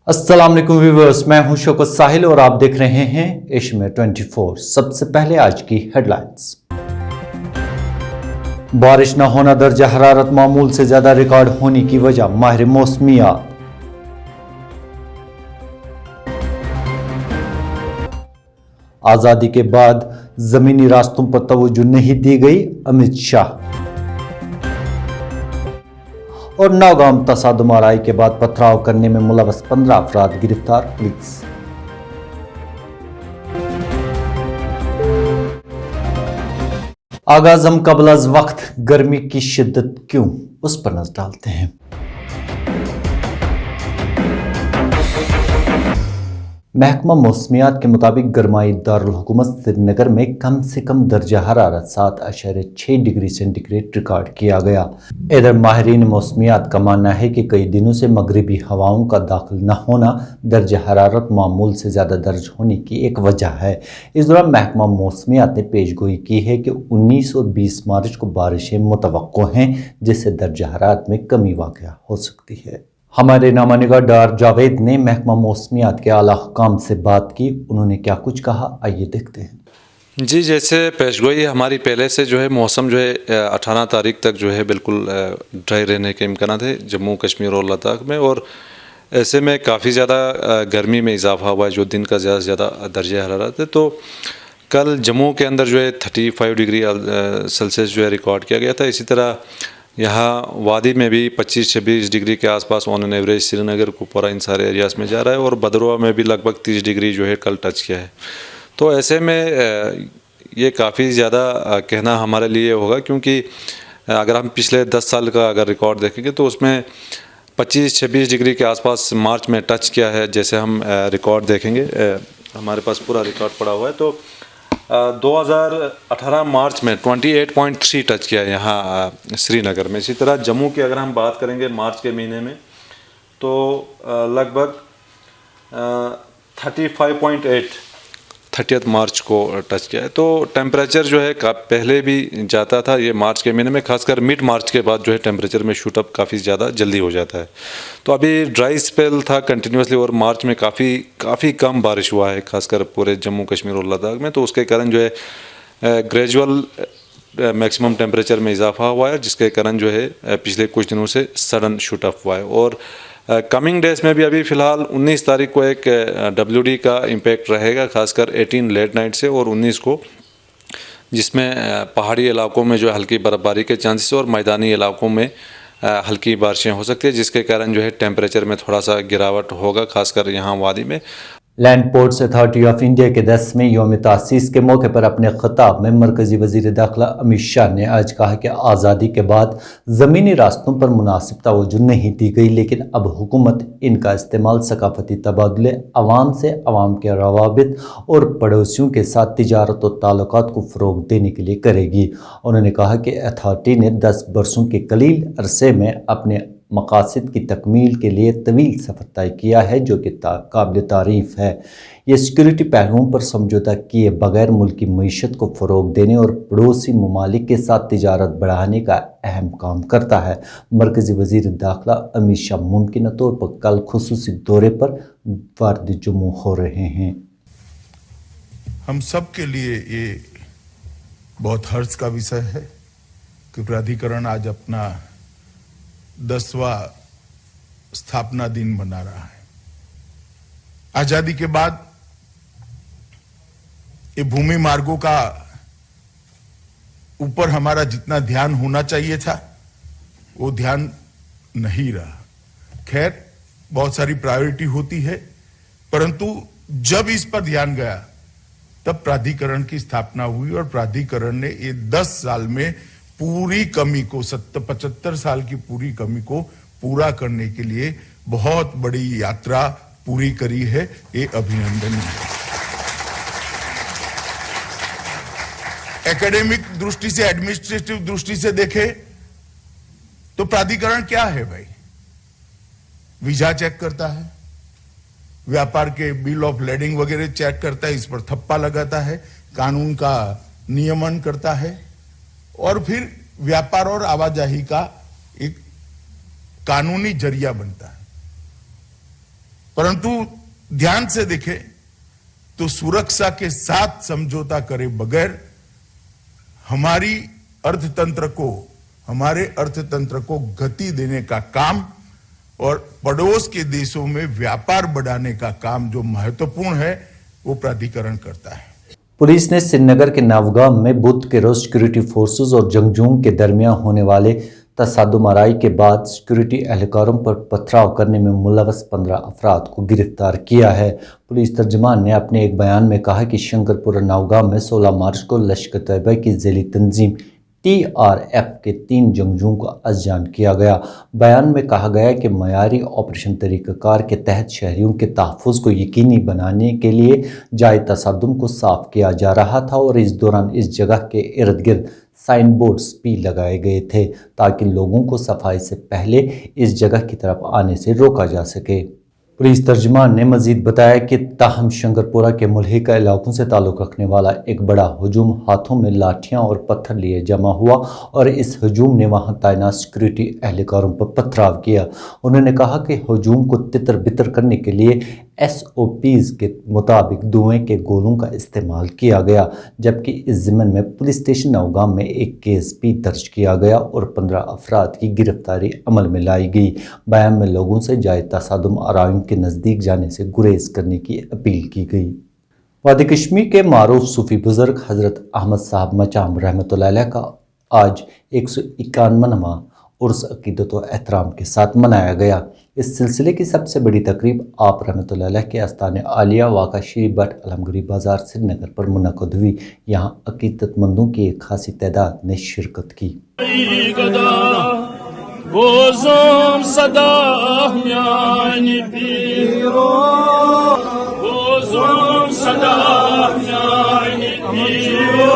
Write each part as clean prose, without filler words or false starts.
अस्सलाम वालेकुम व्यूअर्स, मैं हूं शौकत साहिल और आप देख रहे हैं एशिया 24। सबसे पहले आज की हेडलाइंस। बारिश न होना, दर्जा हरारत मामूल से ज्यादा रिकॉर्ड होने की वजह, माहिर मौसमियात। आजादी के बाद जमीनी रास्तों पर तवज्जो नहीं दी गई, अमित शाह। और नौगाम तसादुम आराई के बाद पथराव करने में मुलव्वस 15 अफराद गिरफ्तार, पुलिस। आगाज हम कबल अज वक्त गर्मी की शिद्दत क्यों, उस पर नजर डालते हैं। महकमा मौसमियात के मुताबिक गरमाई दारुल हुकूमत श्रीनगर में कम से कम दर्जा हरारत 7.6 डिग्री सेंटीग्रेड रिकॉर्ड किया गया। इधर माहिरीन मौसमियात का मानना है कि कई दिनों से मगरिबी हवाओं का दाखिल न होना दर्जा हरारत मामूल से ज़्यादा दर्ज होने की एक वजह है। इस दौरान महकमा मौसमियात ने पेशगोई की है कि 19 और 20 मार्च को बारिशें मुतवक्को हैं, जिससे दर्जा हरारत में कमी वाक़या हो सकती है। हमारे नामानिगार डार जावेद ने महकमा मौसमियात के आला हुकाम से बात की, उन्होंने क्या कुछ कहा, आइए देखते हैं। जी, जैसे पेशगोई हमारी पहले से जो है मौसम जो है 18 तारीख तक जो है बिल्कुल ड्राई रहने के इम्कान थे जम्मू कश्मीर और लद्दाख में, और ऐसे में काफ़ी ज़्यादा गर्मी में इजाफा हुआ है, जो दिन का ज़्यादा से ज़्यादा दर्जा हरारत है। तो कल जम्मू के अंदर जो है 35 डिग्री सेल्सियस जो है रिकॉर्ड किया गया था। इसी तरह यहाँ वादी में भी 25-26 डिग्री के आसपास ऑन एन एवरेज श्रीनगर को पूरा इन सारे एरियाज़ में जा रहा है, और भदरवा में भी लगभग 30 डिग्री जो है कल टच किया है। तो ऐसे में ये काफ़ी ज़्यादा कहना हमारे लिए होगा, क्योंकि अगर हम पिछले 10 साल का अगर रिकॉर्ड देखेंगे तो उसमें 25-26 डिग्री के आसपास मार्च में टच किया है। जैसे हम रिकॉर्ड देखेंगे, हमारे पास पूरा रिकॉर्ड पड़ा हुआ है, तो 2018 मार्च में 28.3 टच किया है यहाँ श्रीनगर में। इसी तरह जम्मू की अगर हम बात करेंगे मार्च के महीने में, तो लगभग 35.8 30 मार्च को टच किया है। तो टेम्परेचर जो है पहले भी जाता था ये मार्च के महीने में, खासकर मिड मार्च के बाद जो है टेम्परेचर में शूटअप काफ़ी ज़्यादा जल्दी हो जाता है। तो अभी ड्राई स्पेल था कंटिन्यूसली, और मार्च में काफ़ी कम बारिश हुआ है, खासकर पूरे जम्मू कश्मीर और लद्दाख में। तो उसके कारण जो है ग्रेजुअल मैक्सिमम टेम्परेचर में इजाफा हुआ है, जिसके कारण जो है पिछले कुछ दिनों से सडन शूटअप हुआ है। और कमिंग डेज में भी अभी फ़िलहाल 19 तारीख को एक WD का इम्पैक्ट रहेगा, खासकर 18 लेट नाइट से, और 19 को जिसमें पहाड़ी इलाकों में जो हल्की बर्फ़बारी के चांसेस और मैदानी इलाकों में हल्की बारिशें हो सकती है, जिसके कारण जो है टेम्परेचर में थोड़ा सा गिरावट होगा, खासकर यहाँ वादी में। Land ports authority of India के 10वें यौम तासीस के मौके पर अपने खिताब में मरकजी वज़ीर दाखिला अमित शाह ने आज कहा कि आज़ादी के बाद ज़मीनी रास्तों पर मुनासिब तवज्जो नहीं दी गई, लेकिन अब हुकूमत इनका इस्तेमाल सकाफती तबादले, अवाम से अवाम के रवाबित और पड़ोसियों के साथ तिजारत और ताल्लुकात को फ़रोग़ देने के लिए करेगी। उन्होंने कहा कि अथॉरिटी ने 10 बरसों के कलील अरसे में अपने मकासद की तकमील के लिए तवील सफ़र तय किया है, जो कि काबिल तारीफ़ है। ये सिक्योरिटी पहलुओं पर समझौता किए बगैर मुल्क की मईशत को फ़रोग़ देने और पड़ोसी ममालिक के साथ तिजारत बढ़ाने का अहम काम करता है। मरकज़ी वज़ीर दाखिला अमित शाह मुमकिन तौर पर कल खुसूसी दौरे पर वारद जम्मू हो रहे हैं। हम सब के लिए ये बहुत हर्ष का विषय है कि प्राधिकरण आज अपना 10वां स्थापना दिन मना रहा है। आजादी के बाद ये भूमि मार्गों का ऊपर हमारा जितना ध्यान होना चाहिए था वो ध्यान नहीं रहा। खैर, बहुत सारी प्रायोरिटी होती है, परंतु जब इस पर ध्यान गया तब प्राधिकरण की स्थापना हुई, और प्राधिकरण ने ये 10 साल में पूरी कमी को 75 साल की पूरी कमी को पूरा करने के लिए बहुत बड़ी यात्रा पूरी करी है। ये अभिनंदनीय है। एकेडमिक दृष्टि से, एडमिनिस्ट्रेटिव दृष्टि से देखे तो प्राधिकरण क्या है भाई? वीजा चेक करता है, व्यापार के बिल ऑफ लेडिंग वगैरह चेक करता है, इस पर थप्पा लगाता है, कानून का नियमन करता है, और फिर व्यापार और आवाजाही का एक कानूनी जरिया बनता है। परंतु ध्यान से देखें तो सुरक्षा के साथ समझौता करे बगैर हमारे अर्थतंत्र को गति देने का काम और पड़ोस के देशों में व्यापार बढ़ाने का काम जो महत्वपूर्ण है वो प्राधिकरण करता है। पुलिस ने श्रीनगर के नवगाम में बुध के रोज सिक्योरिटी फोर्सेस और जंगजूओं के दरमियान होने वाले तसादुम आराई के बाद सिक्योरिटी एहलकारों पर पथराव करने में मुलव्वस 15 अफराद को गिरफ्तार किया है। पुलिस तर्जमान ने अपने एक बयान में कहा कि शंकरपुरा नवगाम में 16 मार्च को लश्कर तैयबा की ज़ैली तंजीम TRF के 3 जंगजूओं को अज़जान किया गया। बयान में कहा गया कि मयारी ऑपरेशन तरीक़ाकार के तहत शहरियों के तहफ़्फ़ुज़ को यकीनी बनाने के लिए जाए तसादुम को साफ़ किया जा रहा था और इस दौरान इस जगह के इर्द गिर्द साइन बोर्ड्स भी लगाए गए थे ताकि लोगों को सफाई से पहले इस जगह की तरफ आने से रोका जा सके। पुलिस तर्जमान ने मजीद बताया कि ताहम शंकरपुरा के मुल्हिका इलाकों से ताल्लुक़ रखने वाला एक बड़ा हजूम हाथों में लाठियां और पत्थर लिए जमा हुआ और इस हजूम ने वहां तैनात सिक्योरिटी एहलकारों पर पथराव किया। उन्होंने कहा कि हजूम को तितर बितर करने के लिए SOPs के मुताबिक धुएं के गोलों का इस्तेमाल किया गया, जबकि इस ज़िम्मन में पुलिस स्टेशन नवगाम में एक केस भी दर्ज किया गया और 15 अफराद की गिरफ्तारी अमल में लाई गई। बयान में लोगों से जाए तसादुम आराइयों के नज़दीक जाने से गुरेज करने की अपील की गई। वादी कश्मीर के मारूफ सूफी बुजुर्ग हज़रत अहमद साहब मचाम रहमतुल्लाह अलैह का आज 151वां उर्स अकीदत व एहतराम के साथ मनाया गया। इस सिलसिले की सबसे बड़ी तकरीब आप रहमतुल्लाह अलैह के आस्थान आलिया वाक़ा श्री भट अलमगरी बाज़ार श्रीनगर पर मुनक़द हुई। यहाँ अकीदतमंदों की एक खासी तादाद ने शिरकत की। Bozum sada yani piro, bozum sada yani piro,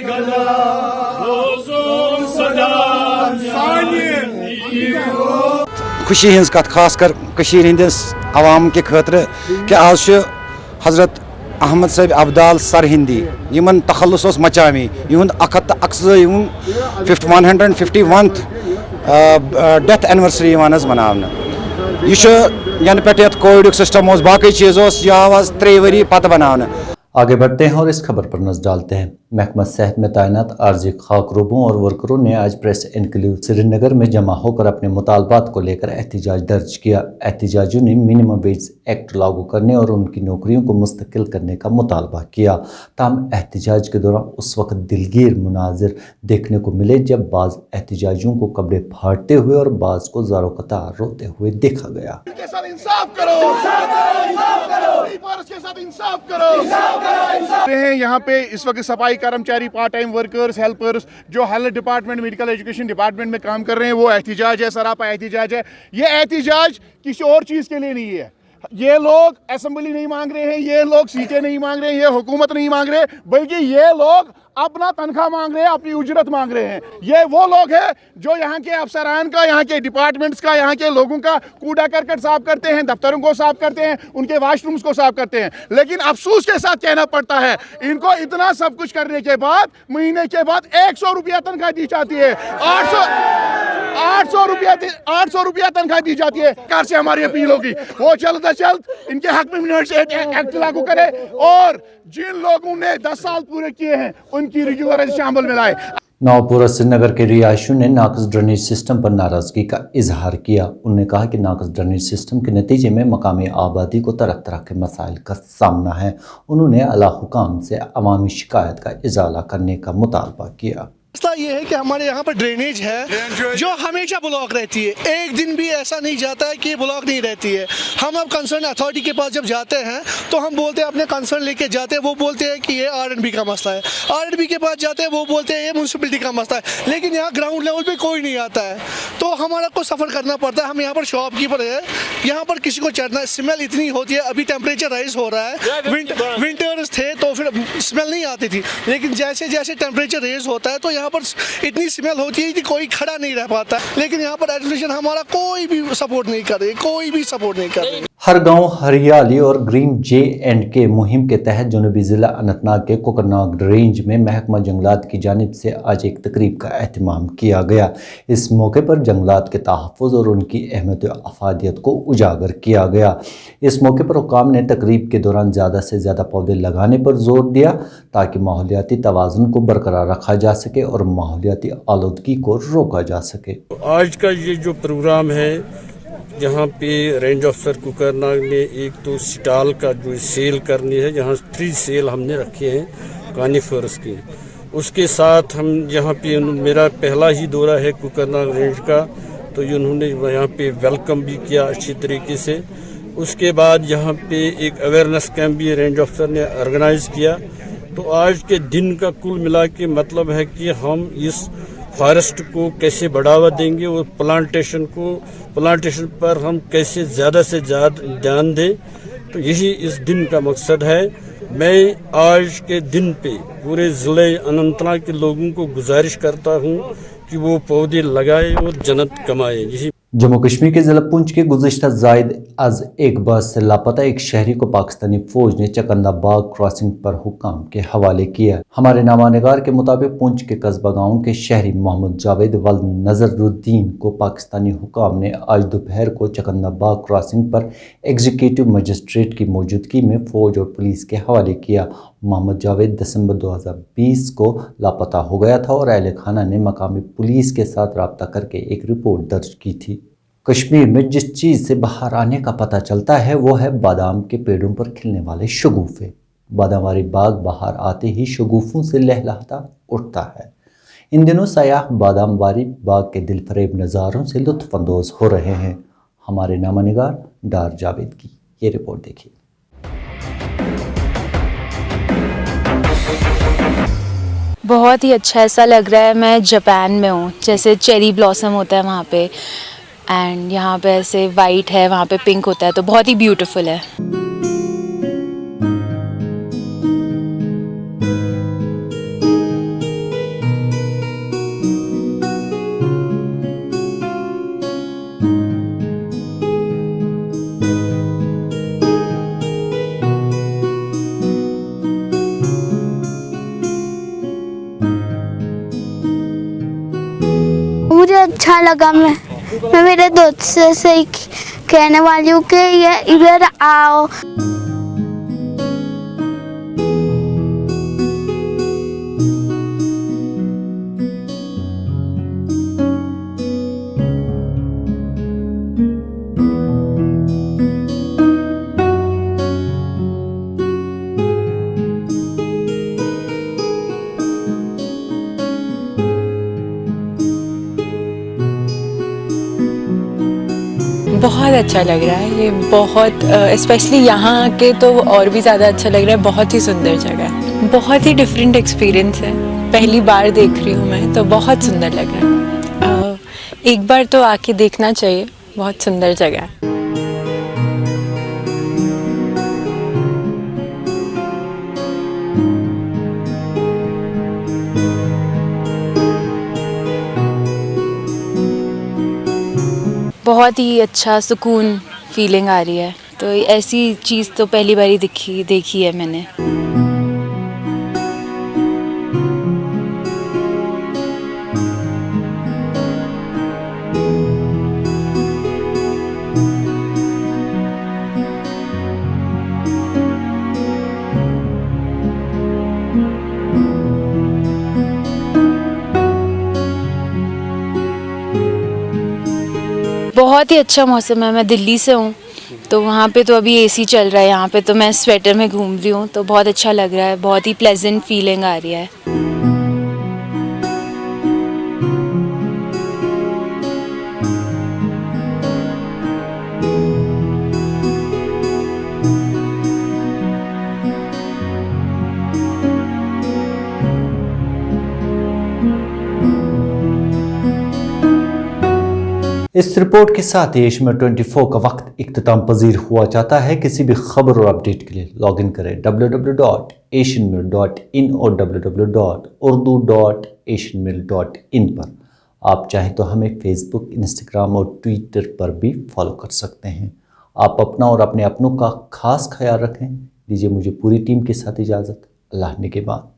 gala, bozum sada yani piro. खुशी हिंस कथ खास कर कशीर हिंदिस आवाम के खतर कि आज हजरत अहमद साहब अब्दाल सर हिंदी यमन तखल्लुस मचामी युंद 151th डेथ एनिवर्सरी मनाना यन पे कोविड सिस्टम बाकी चीज़ यह आवाज 3 वरी पत बनाना। आगे बढ़ते हैं और इस खबर पर नजर डालते हैं। महकमा सेहत में तैनात आर्जी खाकरोबों और वर्करों ने आज प्रेस एनक्लेव श्रीनगर में जमा होकर अपने मुतालबात को लेकर एहतिजाज दर्ज किया। एहतिजाजियों ने मिनिमम वेज एक्ट लागू करने और उनकी नौकरियों को मुस्तकिल करने का मुतालबा किया। ताहम एहतिजाज के दौरान उस वक्त दिलगीर मुनाजिर देखने को मिले जब बाज़ एहतिजाजियों को कपड़े फाड़ते हुए और बाज़ को ज़ारो कतार रोते हुए देखा गया। यहाँ पे इस वक्त सफाई कर्मचारी, पार्ट टाइम वर्कर्स, हेल्पर्स जो health department, medical education department में काम कर रहे हैं, वो एहतिजाज है, सरापा एहतिजाज है। ये एहतिजाज किसी और चीज़ के लिए नहीं है। ये लोग असेंबली नहीं मांग रहे हैं, ये लोग सीटें नहीं मांग रहे हैं, ये हुकूमत नहीं मांग रहे, बल्कि ये लोग अपना तनख्वाह मांग रहे हैं, अपनी उजरत मांग रहे हैं। ये वो लोग हैं जो यहाँ के अफसरान का, यहाँ के डिपार्टमेंट्स का, यहाँ के लोगों का कूड़ा करकट साफ करते हैं, दफ्तरों को साफ करते हैं, उनके वाशरूम्स को साफ करते हैं। लेकिन अफसोस के साथ कहना पड़ता है, इनको इतना सब कुछ करने के बाद महीने के बाद 100 रुपया तनख्वाह दी जाती है। 800 रुपया तनख्वाह दी जाती है। सरकार से हमारी अपील होगी वो जल्द से जल्द इनके हक में एक्ट लागू करे और जिन लोगों ने 10 साल पूरे किए हैं उनकी रेगुलराइजेशन अमल में लाए। नौपुरा श्रीनगर के रिहायशियों ने नाकस ड्रेनेज सिस्टम पर नाराजगी का इजहार किया। उन्होंने कहा कि नाकस ड्रेनेज सिस्टम के नतीजे में मकामी आबादी को तरह तरह के मसाइल का सामना है। उन्होंने आला हुकाम से अवामी शिकायत का इजाला करने का मुतालबा किया। मसला ये है कि हमारे यहाँ पर ड्रेनेज है जो हमेशा ब्लॉक रहती है, एक दिन भी ऐसा नहीं जाता है कि ब्लॉक नहीं रहती है। हम अब कंसर्न अथॉरिटी के पास जब जाते हैं तो हम बोलते हैं अपने कंसर्न लेके जाते हैं, वो बोलते हैं कि ये R&B का मसला है। R&B के पास जाते हैं वो बोलते हैं ये म्यूनसिपलिटी का मसला है, लेकिन यहाँ ग्राउंड लेवल पे कोई नहीं आता है। तो हमारा को सफ़र करना पड़ता है। हम यहाँ पर शॉपकीपर है, यहाँ पर किसी को चढ़ना, स्मेल इतनी होती है। अभी टेम्परेचर राइज हो रहा है, विंटर्स थे तो फिर स्मेल नहीं आती थी, लेकिन जैसे जैसे टेम्परेचर रेज होता है तो यहाँ पर इतनी स्मेल होती है कि कोई खड़ा नहीं रह पाता। लेकिन यहाँ पर एडमिनिस्ट्रेशन हमारा कोई भी सपोर्ट नहीं कर रही, कोई भी सपोर्ट नहीं कर रही। हर गांव हरियाली और ग्रीन J&K मुहिम के तहत जनूबी ज़िला अनंतनाग के कोकरनाग रेंज में महकमा जंगलात की जानिब से आज एक तकरीब का एहतमाम किया गया। इस मौके पर जंगलात के तहफ़्फ़ुज़ और उनकी अहमियत व अफादियत को उजागर किया गया। इस मौके पर हुक्काम ने तकरीब के दौरान ज़्यादा से ज़्यादा पौधे लगाने पर जोर दिया ताकि माहौलियाती तवाज़ुन को बरकरार रखा जा सके और माहौलियाती आलूदगी को रोका जा सके। आज का ये जो प्रोग्राम है, यहाँ पे रेंज ऑफिसर कुकरनाग ने एक तो स्टॉल का जो सेल करनी है, जहाँ 3 सेल हमने रखे हैं कानीफर्स के। उसके साथ हम यहाँ पे, मेरा पहला ही दौरा है कुकरनाग रेंज का, तो इन्होंने यहाँ पे वेलकम भी किया अच्छी तरीके से। उसके बाद यहाँ पे एक अवेयरनेस कैंप भी रेंज ऑफिसर ने ऑर्गेनाइज किया। तो आज के दिन का कुल मिला के मतलब है कि हम इस फॉरेस्ट को कैसे बढ़ावा देंगे और प्लांटेशन पर हम कैसे ज़्यादा से ज़्यादा ध्यान दें, तो यही इस दिन का मकसद है। मैं आज के दिन पे पूरे ज़िले अनंतनाग के लोगों को गुजारिश करता हूँ कि वो पौधे लगाए और जन्नत कमाए। यही जम्मू कश्मीर के ज़िला पुंछ के गुज़िश्ता ज़ायद अज एक बस से लापता एक शहरी को पाकिस्तानी फौज ने चकंदाबाग क्रॉसिंग पर हुक्काम के हवाले किया। हमारे नामानिगार के मुताबिक पुंछ के कस्बा गाँव के शहरी मोहम्मद जावेद वल नजरुद्दीन को पाकिस्तानी हुक्काम ने आज दोपहर को चकंदाबाग क्रॉसिंग पर एग्जीक्यूटिव मजिस्ट्रेट की मौजूदगी में फौज और पुलिस के हवाले किया। मोहम्मद जावेद दिसंबर 2020 को लापता हो गया था और अहल खाना ने मकामी पुलिस के साथ रब्ता करके एक रिपोर्ट दर्ज की थी। कश्मीर में जिस चीज़ से बाहर आने का पता चलता है वो है बादाम के पेड़ों पर खिलने वाले शगुफ़े। बादामवारी बाग बाहर आते ही शगुफ़ों से लहलहाता उठता है। इन दिनों सयाह बादामवारी बाग के दिलफरेब नज़ारों से लुत्फ़अंदोज़ हो रहे हैं। हमारे नामानिगार डार जावेद की ये रिपोर्ट देखिए। बहुत ही अच्छा ऐसा लग रहा है मैं जापान में हूँ, जैसे चेरी ब्लॉसम होता है वहाँ पे, एंड यहाँ पे ऐसे वाइट है, वहाँ पे पिंक होता है, तो बहुत ही ब्यूटीफुल है। मुझे अच्छा लगा। मैं मेरे दोस्त से कहने वाली हूँ कि ये इधर आओ। बहुत अच्छा लग रहा है ये, बहुत स्पेशली यहाँ के तो और भी ज़्यादा अच्छा लग रहा है। बहुत ही सुंदर जगह है, बहुत ही डिफरेंट एक्सपीरियंस है, पहली बार देख रही हूँ मैं, तो बहुत सुंदर लग रहा है। एक बार तो आके देखना चाहिए, बहुत सुंदर जगह है। बहुत ही अच्छा सुकून फीलिंग आ रही है, तो ऐसी चीज़ तो पहली बार ही देखी है मैंने। बहुत ही अच्छा मौसम है। मैं दिल्ली से हूँ, तो वहाँ पे तो अभी एसी चल रहा है, यहाँ पे तो मैं स्वेटर में घूम रही हूँ, तो बहुत अच्छा लग रहा है, बहुत ही प्लेजेंट फीलिंग आ रही है। इस रिपोर्ट के साथ ही एशिया 24 का वक्त इख्तिताम पजीर हुआ चाहता है। किसी भी खबर और अपडेट के लिए लॉग इन करें www.asianmail.in और www.urdu.asianmail.in पर। आप चाहें तो हमें फेसबुक, इंस्टाग्राम और ट्विटर पर भी फॉलो कर सकते हैं। आप अपना और अपने अपनों का खास ख्याल रखें। दीजिए मुझे पूरी टीम के साथ इजाज़त। अल्लाह ने के बाद।